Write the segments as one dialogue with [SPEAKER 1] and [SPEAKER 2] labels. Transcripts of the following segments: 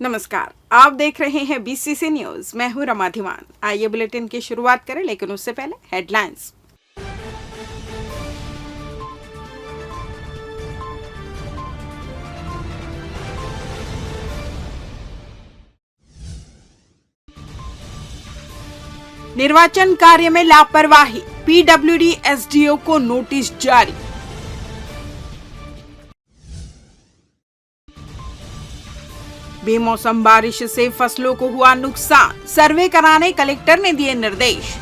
[SPEAKER 1] नमस्कार, आप देख रहे हैं बीसीसी न्यूज। मैं हूं रमा धीमान। आइए बुलेटिन की शुरुआत करें, लेकिन उससे पहले हेडलाइंस। निर्वाचन कार्य में लापरवाही, पीडब्ल्यूडी एसडीओ को नोटिस जारी। बेमौसम बारिश से फसलों को हुआ नुकसान, सर्वे कराने कलेक्टर ने दिए निर्देश।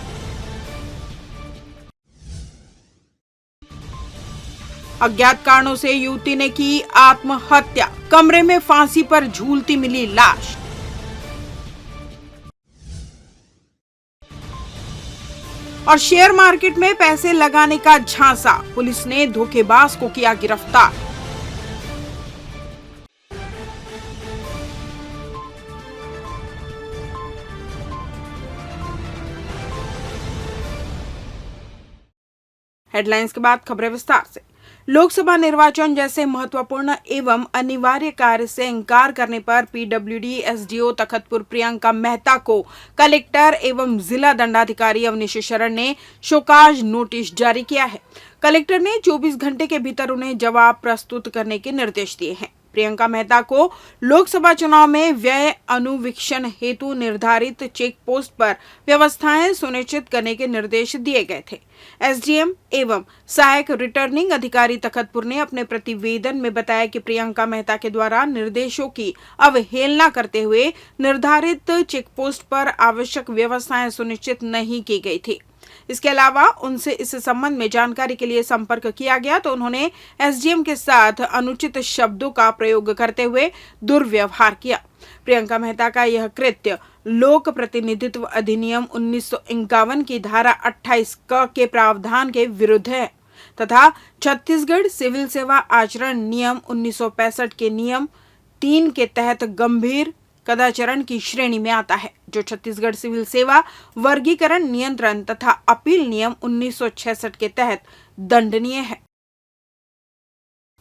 [SPEAKER 1] अज्ञात कारणों से युवती ने की आत्महत्या, कमरे में फांसी पर झूलती मिली लाश। और शेयर मार्केट में पैसे लगाने का झांसा, पुलिस ने धोखेबाज को किया गिरफ्तार। हेडलाइंस के बाद खबरें विस्तार से। लोकसभा निर्वाचन जैसे महत्वपूर्ण एवं अनिवार्य कार्य से इंकार करने पर पीडब्ल्यूडी एसडीओ तखतपुर प्रियंका मेहता को कलेक्टर एवं जिला दंडाधिकारी अवनीश शरण ने शोकाज नोटिस जारी किया है। कलेक्टर ने 24 घंटे के भीतर उन्हें जवाब प्रस्तुत करने के निर्देश दिए हैं। प्रियंका मेहता को लोकसभा चुनाव में व्यय अनुवीक्षण हेतु निर्धारित चेक पोस्ट पर व्यवस्थाएं सुनिश्चित करने के निर्देश दिए गए थे। एसडीएम एवं सहायक रिटर्निंग अधिकारी तखतपुर ने अपने प्रतिवेदन में बताया कि प्रियंका मेहता के द्वारा निर्देशों की अवहेलना करते हुए निर्धारित चेक पोस्ट पर आवश्यक व्यवस्थाएं सुनिश्चित नहीं की गई थी। इसके अलावा उनसे इस संबंध में जानकारी के लिए संपर्क किया गया तो उन्होंने एसडीएम के साथ अनुचित शब्दों का प्रयोग करते हुए दुर्व्यवहार किया। प्रियंका मेहता का यह कृत्य लोक प्रतिनिधित्व अधिनियम 1951 की धारा 28 क के प्रावधान के विरुद्ध है तथा छत्तीसगढ़ सिविल सेवा आचरण नियम 1965 के नियम 3 के तहत गंभीर कदाचरण की श्रेणी में आता है, जो छत्तीसगढ़ सिविल सेवा वर्गीकरण नियंत्रण तथा अपील नियम 1966 के तहत दंडनीय है।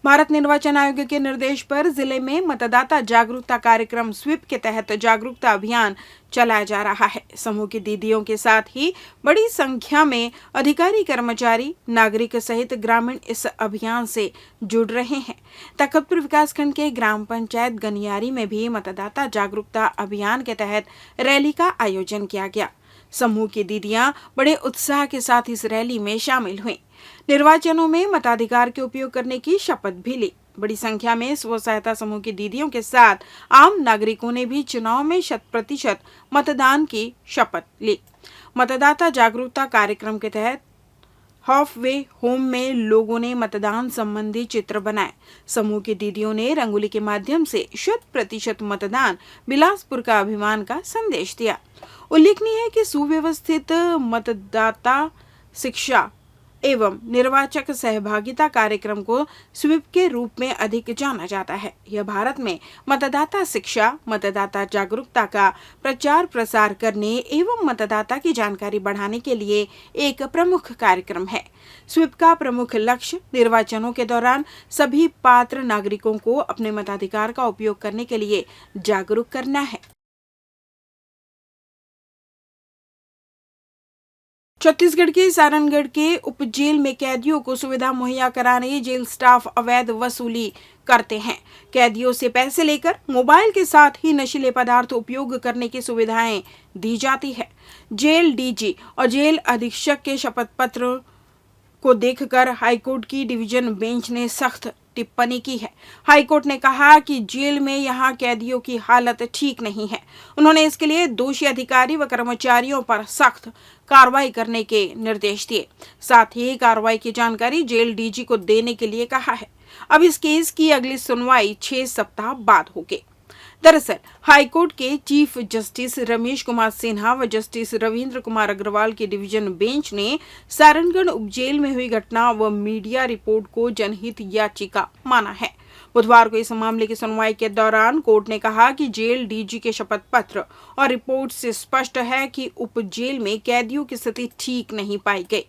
[SPEAKER 1] भारत निर्वाचन आयोग के निर्देश पर जिले में मतदाता जागरूकता कार्यक्रम स्वीप के तहत जागरूकता अभियान चलाया जा रहा है। समूह की दीदियों के साथ ही बड़ी संख्या में अधिकारी, कर्मचारी, नागरिक सहित ग्रामीण इस अभियान से जुड़ रहे हैं। तखतपुर विकासखंड के ग्राम पंचायत गनियारी में भी मतदाता जागरूकता अभियान के तहत रैली का आयोजन किया गया। समूह की दीदियां बड़े उत्साह के साथ इस रैली में शामिल हुई। निर्वाचनों में मताधिकार के उपयोग करने की शपथ भी ली। बड़ी संख्या में स्व सहायता समूह की दीदियों के साथ आम नागरिकों ने भी चुनाव में 100% मतदान की शपथ ली। मतदाता जागरूकता कार्यक्रम के तहत हाफ वे होम में लोगों ने मतदान संबंधी चित्र बनाए। समूह की दीदियों ने रंगोली के माध्यम से 100% मतदान बिलासपुर का अभिमान का संदेश दिया। उल्लेखनीय है कि सुव्यवस्थित मतदाता शिक्षा एवं निर्वाचक सहभागिता कार्यक्रम को स्वीप के रूप में अधिक जाना जाता है। यह भारत में मतदाता शिक्षा, मतदाता जागरूकता का प्रचार प्रसार करने एवं मतदाता की जानकारी बढ़ाने के लिए एक प्रमुख कार्यक्रम है। स्वीप का प्रमुख लक्ष्य निर्वाचनों के दौरान सभी पात्र नागरिकों को अपने मताधिकार का उपयोग करने के लिए जागरूक करना है। छत्तीसगढ़ के सारनगढ़ के उप जेल में कैदियों को सुविधा मुहैया कराने जेल स्टाफ अवैध वसूली करते हैं। कैदियों से पैसे लेकर मोबाइल के साथ ही नशीले पदार्थ उपयोग करने की सुविधाएं दी जाती है। जेल डीजी और जेल अधीक्षक के शपथ पत्र को देखकर हाईकोर्ट की डिवीजन बेंच ने सख्त टिप्पणी की है। हाईकोर्ट ने कहा कि जेल में यहां कैदियों की हालत ठीक नहीं है। उन्होंने इसके लिए दोषी अधिकारी व कर्मचारियों पर सख्त कार्रवाई करने के निर्देश दिए। साथ ही कार्रवाई की जानकारी जेल डीजी को देने के लिए कहा है। अब इस केस की अगली सुनवाई 6 सप्ताह बाद होगी। दरअसल हाईकोर्ट के चीफ जस्टिस रमेश कुमार सिन्हा व जस्टिस रविंद्र कुमार अग्रवाल की डिवीजन बेंच ने सारनगढ़ उपजेल में हुई घटना व मीडिया रिपोर्ट को जनहित याचिका माना है। बुधवार को इस मामले की सुनवाई के दौरान कोर्ट ने कहा कि जेल डीजी के शपथ पत्र और रिपोर्ट से स्पष्ट है कि उप जेल में कैदियों की स्थिति ठीक नहीं पाई गई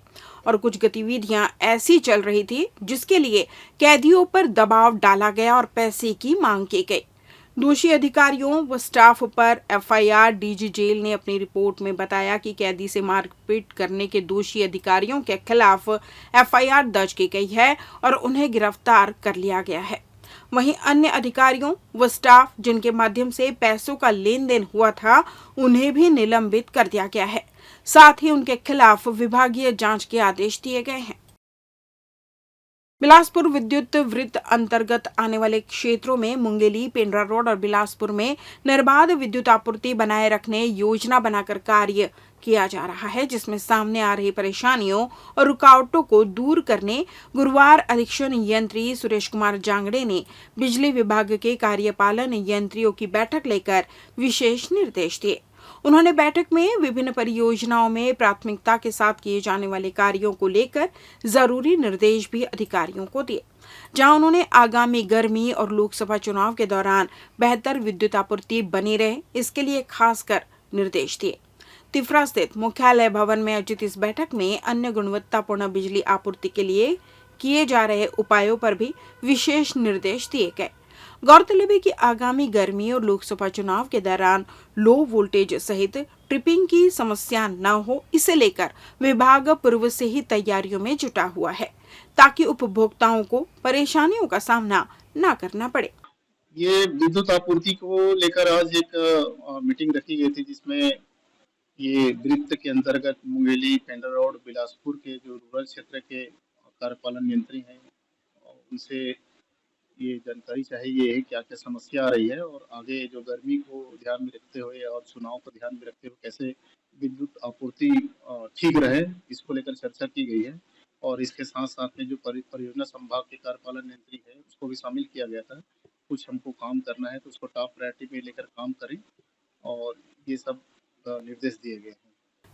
[SPEAKER 1] और कुछ गतिविधियां ऐसी चल रही थी जिसके लिए कैदियों पर दबाव डाला गया और पैसे की मांग की गई। दोषी अधिकारियों व स्टाफ पर एफआईआर। डीजी जेल ने अपनी रिपोर्ट में बताया कि कैदी से मारपीट करने के दोषी अधिकारियों के खिलाफ एफआईआर दर्ज की गई है और उन्हें गिरफ्तार कर लिया गया है। वहीं अन्य अधिकारियों व स्टाफ जिनके माध्यम से पैसों का लेन देन हुआ था, उन्हें भी निलंबित कर दिया गया है। साथ ही उनके खिलाफ विभागीय जांच के आदेश दिए गए हैं। बिलासपुर विद्युत वृत्त अंतर्गत आने वाले क्षेत्रों में मुंगेली, पेंड्रा रोड और बिलासपुर में निर्बाध विद्युत आपूर्ति बनाए रखने योजना बनाकर कार्य किया जा रहा है, जिसमें सामने आ रही परेशानियों और रुकावटों को दूर करने गुरुवार अधीक्षण यंत्री सुरेश कुमार जांगड़े ने बिजली विभाग के कार्यपालन यंत्रियों की बैठक लेकर विशेष निर्देश दिए। उन्होंने बैठक में विभिन्न परियोजनाओं में प्राथमिकता के साथ किए जाने वाले कार्यों को लेकर जरूरी निर्देश भी अधिकारियों को दिए, जहां उन्होंने आगामी गर्मी और लोकसभा चुनाव के दौरान बेहतर विद्युत आपूर्ति बनी रहे, इसके लिए खासकर निर्देश दिए। तिफरा स्थित मुख्यालय भवन में आयोजित इस बैठक में अन्य गुणवत्तापूर्ण बिजली आपूर्ति के लिए किए जा रहे उपायों पर भी विशेष निर्देश दिए गए। गौरतलब है कि आगामी गर्मी और लोकसभा चुनाव के दौरान लो वोल्टेज सहित ट्रिपिंग की समस्या न हो, इसे लेकर विभाग पूर्व से ही तैयारियों में जुटा हुआ है, ताकि उपभोक्ताओं को परेशानियों का सामना न करना पड़े।
[SPEAKER 2] ये विद्युत आपूर्ति को लेकर आज एक मीटिंग रखी गई थी, जिसमें ये वृत्त के अंतर्गत मुंगेली, पेंड्रा रोड, बिलासपुर के जो रूरल क्षेत्र के कार्यपालन यंत्री हैं, उनसे ये जानकारी चाहिए है क्या क्या समस्या आ रही है और आगे जो गर्मी को ध्यान में रखते हुए और चुनाव को ध्यान में रखते हुए कैसे विद्युत आपूर्ति ठीक रहे, इसको लेकर चर्चा की गई है। और इसके साथ साथ में जो परियोजना संभाग के कार्यपालन यंत्री है, उसको भी शामिल किया गया था। कुछ हमको काम करना है तो उसको टॉप प्रायोरिटी में लेकर काम करें, और ये सब निर्देश दिए गए हैं।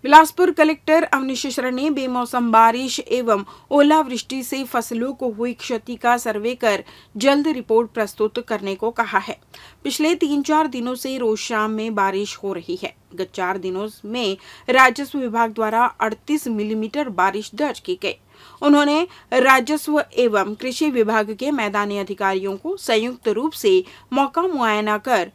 [SPEAKER 1] बिलासपुर कलेक्टर अवनीश शरण ने बेमौसम बारिश एवं ओलावृष्टि से फसलों को हुई क्षति का सर्वे कर जल्द रिपोर्ट प्रस्तुत करने को कहा है। पिछले 3-4 दिनों से रोज शाम में बारिश हो रही है। गत 4 दिनों में राजस्व विभाग द्वारा 38 मिलीमीटर बारिश दर्ज की गई। उन्होंने राजस्व एवं कृषि विभाग के मैदानी अधिकारियों को संयुक्त रूप से मौका मुआयना कर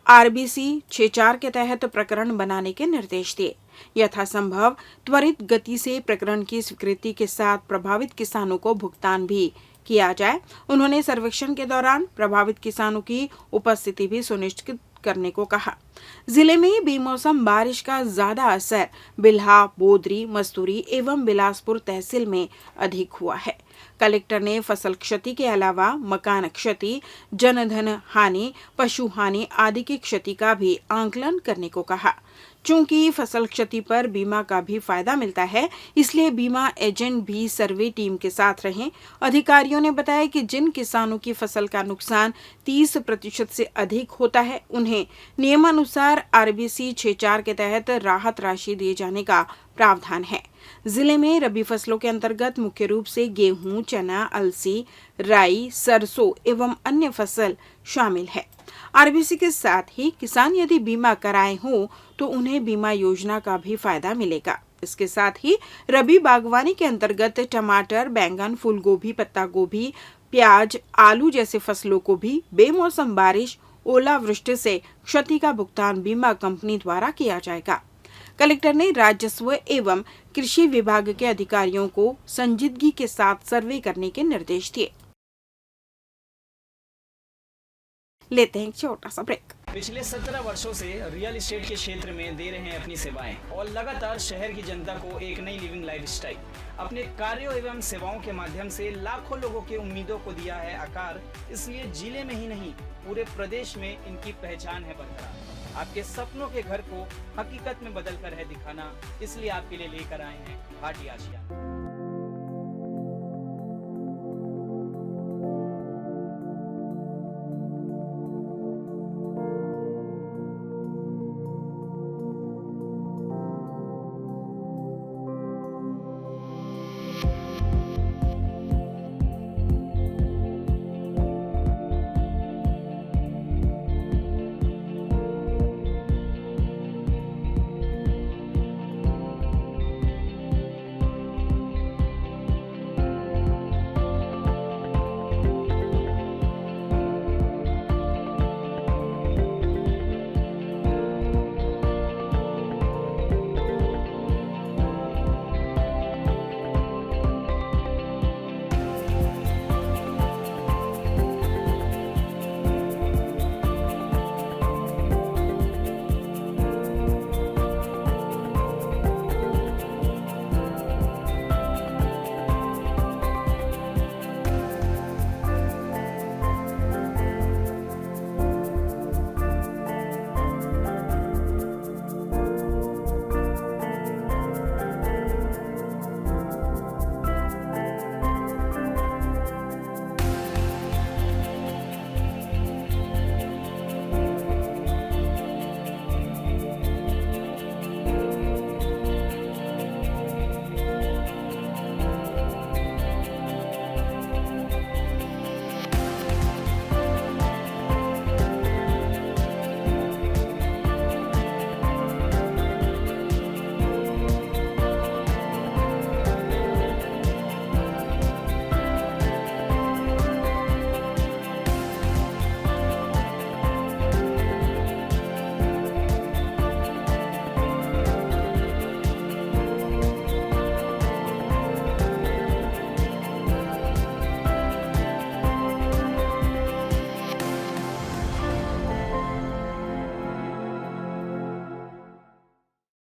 [SPEAKER 1] आरबीसी 64 के तहत प्रकरण बनाने के निर्देश दिए। यथासंभव त्वरित गति से प्रकरण की स्वीकृति के साथ प्रभावित किसानों को भुगतान भी किया जाए। उन्होंने सर्वेक्षण के दौरान प्रभावित किसानों की उपस्थिति भी सुनिश्चित करने को कहा। जिले में बेमौसम बारिश का ज्यादा असर बिल्हा, बोदरी, मस्तूरी एवं बिलासपुर तहसील में अधिक हुआ है। कलेक्टर ने फसल क्षति के अलावा मकान क्षति, जनधन हानि, पशु हानि आदि की क्षति का भी आंकलन करने को कहा। चूंकि फसल क्षति पर बीमा का भी फायदा मिलता है, इसलिए बीमा एजेंट भी सर्वे टीम के साथ रहें। अधिकारियों ने बताया कि जिन किसानों की फसल का नुकसान 30% से अधिक होता है, उन्हें नियमानुसार आरबीसी 64 के तहत राहत राशि दिए जाने का प्रावधान है। जिले में रबी फसलों के अंतर्गत मुख्य रूप से गेहूं, चना, अलसी, राई, सरसों एवं अन्य फसल शामिल है। आरबीसी के साथ ही किसान यदि बीमा कराए हो तो उन्हें बीमा योजना का भी फायदा मिलेगा। इसके साथ ही रबी बागवानी के अंतर्गत टमाटर, बैंगन, फूल गोभी, पत्ता गोभी, प्याज, आलू जैसे फसलों को भी बेमौसम बारिश, ओलावृष्टि से क्षति का भुगतान बीमा कंपनी द्वारा किया जाएगा। कलेक्टर ने राजस्व एवं कृषि विभाग के अधिकारियों को संजीदगी के साथ सर्वे करने के निर्देश दिए। लेते हैं एक छोटा सा ब्रेक।
[SPEAKER 3] पिछले 17 वर्षों से रियल एस्टेट के क्षेत्र में दे रहे हैं अपनी सेवाएं और लगातार शहर की जनता को एक नई लिविंग लाइफस्टाइल। अपने कार्यों एवं सेवाओं के माध्यम से लाखों लोगों की उम्मीदों को दिया है आकार। इसलिए जिले में ही नहीं, पूरे प्रदेश में इनकी पहचान है बरकरार। आपके सपनों के घर को हकीकत में बदल कर है दिखाना, इसलिए आपके लिए लेकर आए हैं भाटी आशिया।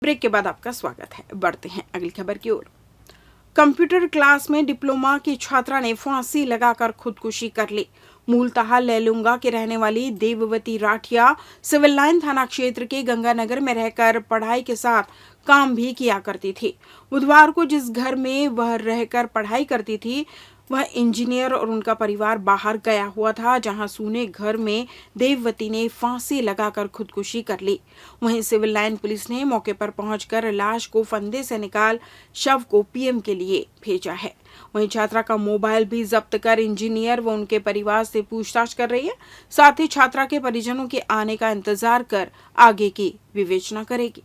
[SPEAKER 1] ब्रेक के बाद आपका स्वागत है। बढ़ते हैं अगली खबर की ओर। कंप्यूटर क्लास में डिप्लोमा की छात्रा ने फांसी लगाकर खुदकुशी कर ली। मूलतः लेलुंगा के रहने वाली देववती राठिया सिविल लाइन थाना क्षेत्र के गंगानगर में रहकर पढ़ाई के साथ काम भी किया करती थी। बुधवार को जिस घर में वह रहकर पढ़ाई करती थी वह इंजीनियर और उनका परिवार बाहर गया हुआ था, जहां सूने घर में देववती ने फांसी लगाकर खुदकुशी कर ली। वहीं सिविल लाइन पुलिस ने मौके पर पहुंचकर लाश को फंदे से निकाल शव को पीएम के लिए भेजा है। वहीं छात्रा का मोबाइल भी जब्त कर इंजीनियर व उनके परिवार से पूछताछ कर रही है। साथ ही छात्रा के परिजनों के आने का इंतजार कर आगे की विवेचना करेगी।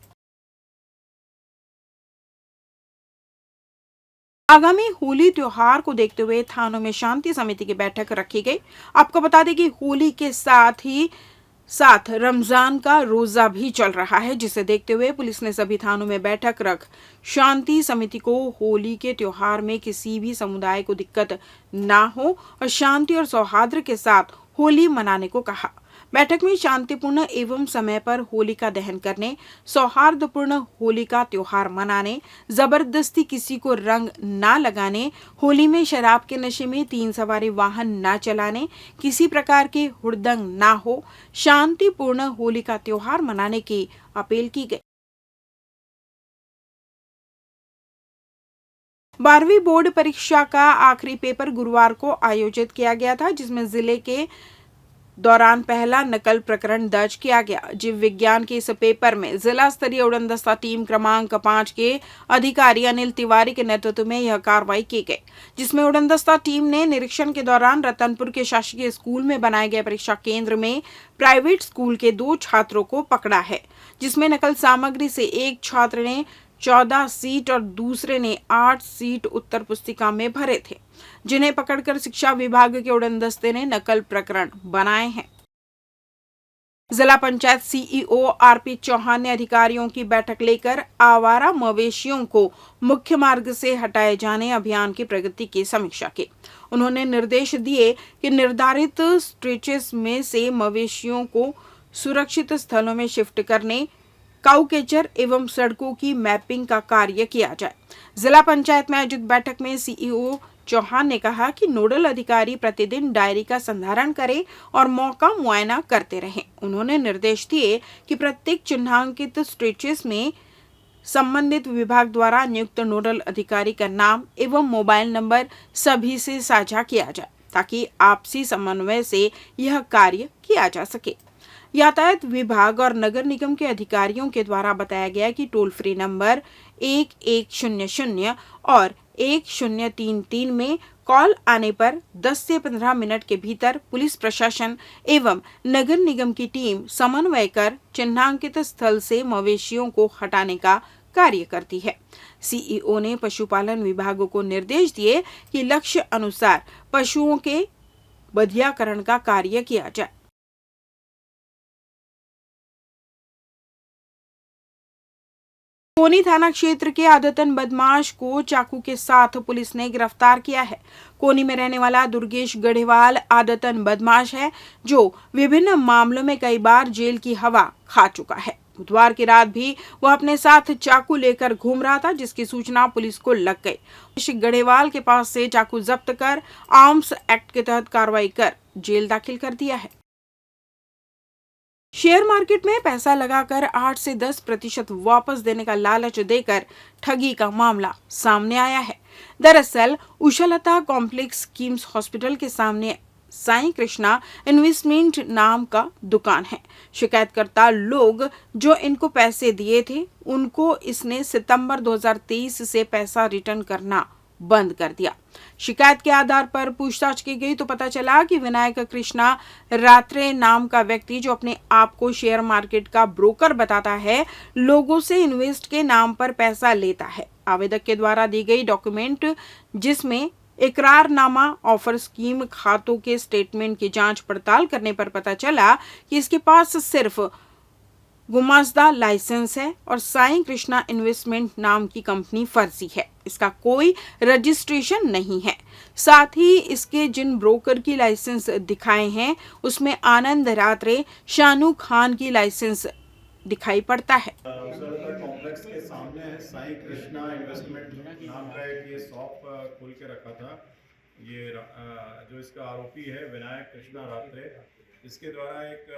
[SPEAKER 1] आगामी होली त्योहार को देखते हुए थानों में शांति समिति की बैठक रखी गई। आपको बता दें कि होली के साथ रमजान का रोजा भी चल रहा है, जिसे देखते हुए पुलिस ने सभी थानों में बैठक रख शांति समिति को होली के त्योहार में किसी भी समुदाय को दिक्कत ना हो और शांति और सौहार्द के साथ होली मनाने को कहा। बैठक में शांतिपूर्ण एवं समय पर होलिका दहन करने, सौहार्दपूर्ण होली का त्योहार मनाने, जबरदस्ती किसी को रंग ना लगाने, होली में शराब के नशे में 3 सवारी वाहन ना चलाने, किसी प्रकार के हुड़दंग ना हो, शांतिपूर्ण होली का त्योहार मनाने की अपील की गई। 12वीं बोर्ड परीक्षा का आखिरी पेपर गुरुवार को आयोजित किया गया था, जिसमें जिले के दौरान पहला नकल प्रकरण दर्ज किया गया। जीव विज्ञान के इस पेपर में जिला स्तरीय उड़नदस्ता टीम क्रमांक 5 के अधिकारी अनिल तिवारी के नेतृत्व में यह कार्रवाई की गई, जिसमें उड़नदस्ता टीम ने निरीक्षण के दौरान रतनपुर के शासकीय स्कूल में बनाए गए परीक्षा केंद्र में प्राइवेट स्कूल के 2 छात्रों को पकड़ा है, जिसमें नकल सामग्री से एक छात्र ने 14 सीट और दूसरे ने 8 सीट उत्तर पुस्तिका में भरे थे, जिन्हें पकड़कर शिक्षा विभाग के उड़नदस्ते ने नकल प्रकरण बनाए हैं। जिला पंचायत सीईओ आरपी चौहान ने अधिकारियों की बैठक लेकर आवारा मवेशियों को मुख्य मार्ग से हटाए जाने अभियान की प्रगति की समीक्षा की। उन्होंने निर्देश दिए कि निर्धारित स्ट्रेचेस में से मवेशियों को सुरक्षित स्थलों में शिफ्ट करने, काउकेचर एवं सड़कों की मैपिंग का कार्य किया जाए। जिला पंचायत में आयोजित बैठक में सीईओ चौहान ने कहा कि नोडल अधिकारी प्रतिदिन डायरी का संधारण करें और मौका मुआयना करते रहें। उन्होंने निर्देश दिए कि प्रत्येक चिन्हांकित स्ट्रेचेस में संबंधित विभाग द्वारा नियुक्त नोडल अधिकारी का नाम एवं मोबाइल नंबर सभी से साझा किया जाए, ताकि आपसी समन्वय से यह कार्य किया जा सके। यातायात विभाग और नगर निगम के अधिकारियों के द्वारा बताया गया कि टोल फ्री नंबर 1100 और 1033 में कॉल आने पर 10 से 15 मिनट के भीतर पुलिस प्रशासन एवं नगर निगम की टीम समन्वय कर चिन्हांकित स्थल से मवेशियों को हटाने का कार्य करती है। सीईओ ने पशुपालन विभागों को निर्देश दिए कि लक्ष्य अनुसार पशुओं के बधियाकरण का कार्य किया जाए। कोनी थाना क्षेत्र के आदतन बदमाश को चाकू के साथ पुलिस ने गिरफ्तार किया है। कोनी में रहने वाला दुर्गेश गढ़ेवाल आदतन बदमाश है, जो विभिन्न मामलों में कई बार जेल की हवा खा चुका है। बुधवार की रात भी वह अपने साथ चाकू लेकर घूम रहा था, जिसकी सूचना पुलिस को लग गई। गढ़ेवाल के पास से चाकू जब्त कर आर्म्स एक्ट के तहत कार्रवाई कर जेल दाखिल कर दिया है। शेयर मार्केट में पैसा लगाकर 8 से 10% वापस देने का लालच देकर ठगी का मामला सामने आया है। दरअसल उषालता कॉम्प्लेक्स किम्स हॉस्पिटल के सामने साईं कृष्णा इन्वेस्टमेंट नाम का दुकान है। शिकायतकर्ता लोग जो इनको पैसे दिए थे, उनको इसने सितंबर 2023 से पैसा रिटर्न करना बंद कर दिया। शिकायत के आधार पर पूछताछ की गई तो पता चला कि विनायक कृष्णा रात्रे नाम का व्यक्ति, जो अपने आप को शेयर मार्केट का ब्रोकर बताता है, लोगों से इन्वेस्ट के नाम पर पैसा लेता है। आवेदक के द्वारा दी गई डॉक्यूमेंट, जिसमें इकरारनामा, ऑफर स्कीम, खातों के स्टेटमेंट की जांच पड़ताल करने पर पता चला कि इसके पास सिर्फ गुमास्ता लाइसेंस है और साईं कृष्णा इन्वेस्टमेंट नाम की कंपनी फर्जी है। इसका कोई रजिस्ट्रेशन नहीं है। साथ ही इसके जिन ब्रोकर की लाइसेंस दिखाए हैं, उसमें आनंद रात्रे, शानू खान की लाइसेंस दिखाई पड़ता है।
[SPEAKER 4] कॉम्प्लेक्स के सामने है साई कृष्णा इन्वेस्टमेंट नाम का एक ये शॉप खोल के रखा था। ये जो इसका आरोपी है विनायक कृष्णा रात्रे, इसके द्वारा एक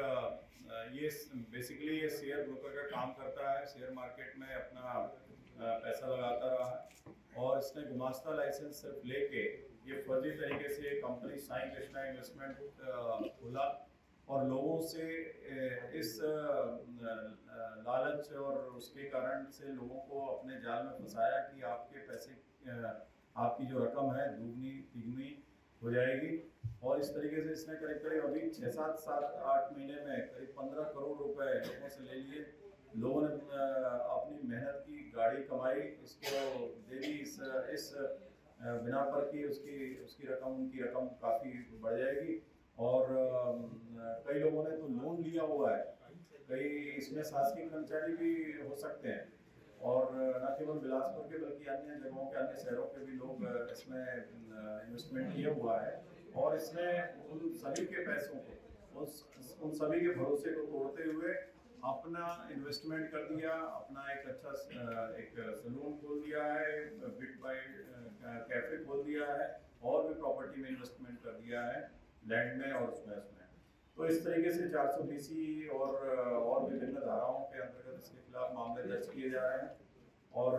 [SPEAKER 4] ये बेसिकली ये शेयर ब्रोकर का काम करता है, शेयर मार्केट में अपना पैसा लगाता रहा है और इसने गुमास्ता लाइसेंस सिर्फ लेके ये फर्जी तरीके से कंपनी साई कृष्णा इन्वेस्टमेंट खोला और लोगों से इस लालच और उसके कारण से लोगों को अपने जाल में फंसाया कि आपके पैसे, आपकी जो रकम है दुगनी तिगनी हो जाएगी। और इस तरीके से इसने करीब करीब अभी 6-7-8 महीने में करीब 15 करोड़ रुपए लोगों से ले लिए। लोगों ने अपनी मेहनत की गाड़ी कमाई, इसको दे दी इस बिना पर कि उसकी रकम, उनकी रकम काफ़ी बढ़ जाएगी। और कई लोगों ने तो लोन लिया हुआ है, कई इसमें शासकीय कर्मचारी भी हो सकते हैं और न केवल बिलासपुर के बल्कि अन्य जगहों के, अन्य शहरों के भी लोग इसमें इन्वेस्टमेंट किया हुआ है। और इसने उन सभी के पैसों को, उन सभी के भरोसे को तोड़ते हुए अपना इन्वेस्टमेंट कर दिया, अपना एक अच्छा एक सलून खोल दिया है, बिट बाय कैफे खोल दिया है और भी प्रॉपर्टी में इन्वेस्टमेंट कर दिया है, लैंड में और उसमें। तो इस तरीके से 420 और विभिन्न धाराओं के अंतर्गत इसके खिलाफ मामले दर्ज किए जा रहे हैं। और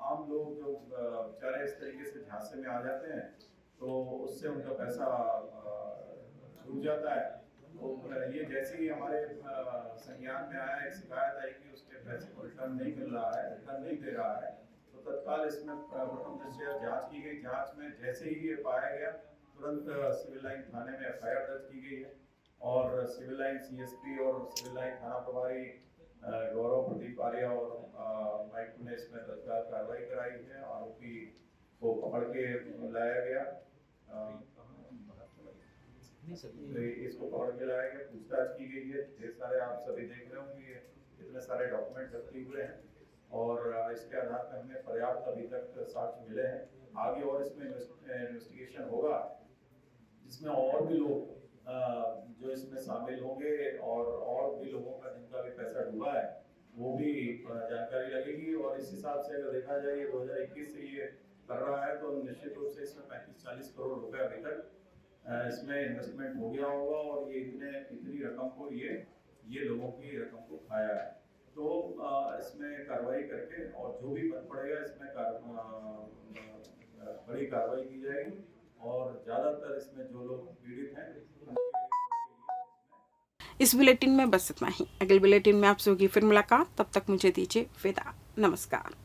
[SPEAKER 4] आम लोग जो बेचारे इस तरीके से झांसे में आ जाते हैं तो उससे उनका पैसा डूब जाता है। तो ये जैसे ही हमारे संज्ञान में आया, एक शिकायत आई कि उसके पैसे को रिटर्न नहीं मिल रहा है, रिटर्न नहीं दे रहा है, तो तत्काल इसमें प्रथम दृष्टया जाँच की गई। जाँच में जैसे ही ये पाया गया तुरंत सिविल लाइन थाने में FIR दर्ज की गई है और सिविल लाइन CSP और सिविल लाइन थाना प्रभारी गौरव प्रदीप आर्या और माइक ने इसमें तत्काल कार्रवाई कराई है। आरोपी को पकड़ के लाया गया, इसको पकड़ के लाया गया, पूछताछ की गई है। ढेर सारे आप सभी देख रहे होंगे इतने सारे डॉक्यूमेंट जब्ती हुए हैं और इसके आधार पर हमें पर्याप्त अभी तक साक्ष्य मिले हैं। आगे और इसमें इन्वेस्टिगेशन होगा जिसमें और भी लोग जो इसमें शामिल होंगे और भी लोगों का जिनका भी पैसा डूबा है वो भी जानकारी लगेगी। और इस हिसाब से अगर देखा जाए 2021 से ये कर रहा है तो निश्चित रूप से इसमें 35-40 करोड़ रुपए अभी तक इसमें इन्वेस्टमेंट हो गया होगा और ये इतनी रकम को ये लोगों की रकम को खाया है। तो इसमें कार्रवाई करके और जो भी बन पड़ेगा इसमें बड़ी कार्रवाई की जाएगी और ज्यादातर इसमें जो लोग पीड़ित हैं
[SPEAKER 1] इस बुलेटिन में बस इतना ही। अगले बुलेटिन में आपसे होगी फिर मुलाकात, तब तक मुझे दीजिए विदा। नमस्कार।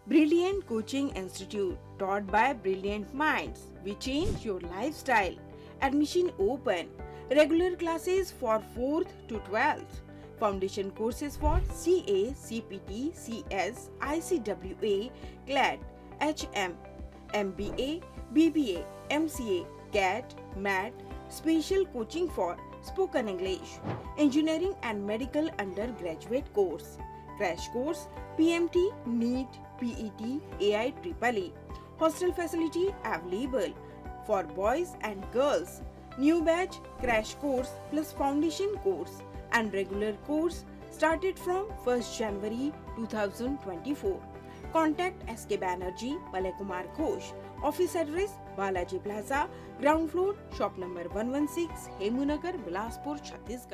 [SPEAKER 1] Brilliant Coaching Institute, taught by brilliant minds. We change your lifestyle. Admission open. Regular classes for 4th to 12th. Foundation courses for CA, CPT, CS, ICWA, CLAT, HM, MBA, BBA, MCA, CAT, MAT. Special coaching for spoken English, engineering and medical undergraduate course. Crash course, PMT, NEET, PET, AIEEE. Hostel facility available for boys and girls. New batch crash course plus foundation course and regular course started from 1st January 2024. Contact SK Banerjee, Palay Kumar Ghosh. Office address Balaji Plaza, ground floor, shop number 116, Hemunagar, Bilaspur, Chhattisgarh.